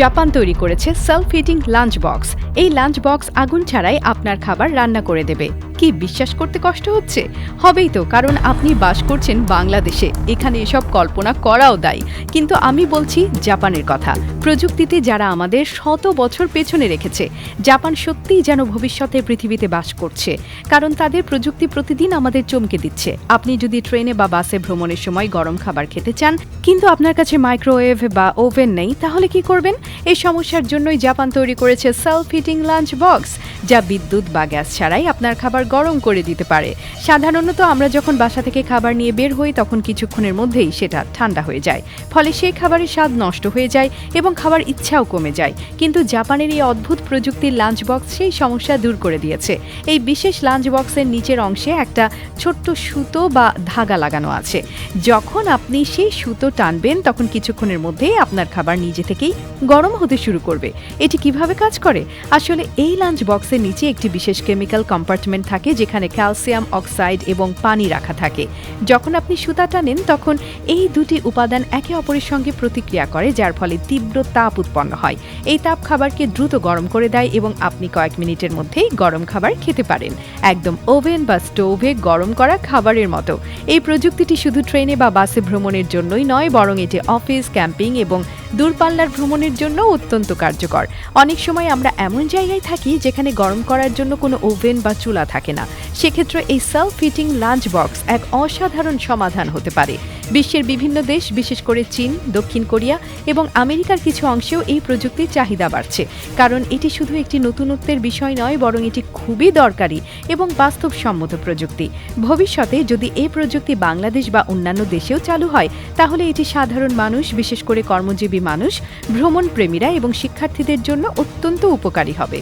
Japan তৈরি করেছে self heating lunch box. এই লাঞ্চ বক্স আগুন ছাড়াই আপনার খাবার রান্না করে দেবে। কি বিশ্বাস করতে কষ্ট হচ্ছে? হবেই তো, কারণ আপনি বাস করছেন বাংলাদেশে। এখানে এসব কল্পনা করাও দায়। কিন্তু আমি বলছি জাপানের কথা। প্রযুক্তিতে যারা আমাদের শত বছর পেছনে রেখেছে। জাপান সত্যিই যেন ভবিষ্যতের পৃথিবীতে বাস করছে, কারণ তাদের প্রযুক্তি প্রতিদিন আমাদের চমকে দিচ্ছে। আপনি যদি ট্রেনে বা বাসে ভ্রমণের সময় গরম খাবার খেতে চান, কিন্তু আপনার কাছে মাইক্রোওয়েভ বা ওভেন নেই, তাহলে কি করবেন? এই সমস্যার জন্যই জাপান তৈরি করেছে সেলফ হিটিং লাঞ্চ বক্স, যা বিদ্যুৎ বা গ্যাস ছাড়াই আপনার খাবার গরম করে দিতে পারে। সাধারণত আমরা যখন বাসা থেকে খাবার নিয়ে বের হই, তখন কিছুক্ষণের মধ্যেই সেটা ঠান্ডা হয়ে যায়, ফলে সেই খাবারের স্বাদ নষ্ট হয়ে যায় এবং খাবার ইচ্ছাও কমে যায়। কিন্তু জাপানের এই অদ্ভুত প্রযুক্তির লাঞ্চ বক্স সেই সমস্যা দূর করে দিয়েছে। এই বিশেষ লাঞ্চ বক্সের নিচের অংশে একটা ছোট্ট সুতো বা ধাগা লাগানো আছে। যখন আপনি সেই সুতো টানবেন, তখন কিছুক্ষণের মধ্যেই আপনার খাবার নিজে থেকেই গরম হতে শুরু করবে। এটি কিভাবে কাজ করে? আসলে এই লাঞ্চ বক্সের নিচে একটি বিশেষ কেমিক্যাল কম্পার্টমেন্ট থাকে, যেখানে ক্যালসিয়াম অক্সাইড এবং পানি রাখা থাকে। যখন আপনি সুতা টানেন, তখন এই দুটি উপাদান একে অপরের সঙ্গে প্রতিক্রিয়া করে, যার ফলে তীব্র তাপ উৎপন্ন হয়। এই তাপ খাবারকে দ্রুত গরম করে দেয় এবং আপনি কয়েক মিনিটের মধ্যেই গরম খাবার খেতে পারেন, একদম ওভেন বা স্টোভে গরম করা খাবারের মতো। এই প্রযুক্তিটি শুধু ট্রেনে বা বাসে ভ্রমণের জন্যই নয়, বরং এটি অফিস, ক্যাম্পিং এবং দূরপাল্লার ভ্রমণের জন্য অত্যন্ত কার্যকর। অনেক সময় আমরা এমন জায়গায় থাকি যেখানে গরম করার জন্য কোনো ওভেন বা চুলা থাকে না। সেক্ষেত্রে এই সেলফ হিটিং লাঞ্চ বক্স এক অসাধারণ সমাধান হতে পারে। বিশ্বের বিভিন্ন দেশ, বিশেষ করে চীন, দক্ষিণ কোরিয়া এবং আমেরিকার কিছু অংশেও এই প্রযুক্তির চাহিদা বাড়ছে, কারণ এটি শুধু একটি নতুনত্বের বিষয় নয়, বরং এটি খুবই দরকারি এবং বাস্তবসম্মত প্রযুক্তি। ভবিষ্যতে যদি এই প্রযুক্তি বাংলাদেশ বা অন্যান্য দেশেও চালু হয়, তাহলে এটি সাধারণ মানুষ, বিশেষ করে কর্মজীবী মানুষ, ভ্রমণ প্রেমীরা এবং শিক্ষার্থীদের জন্য অত্যন্ত উপকারী হবে।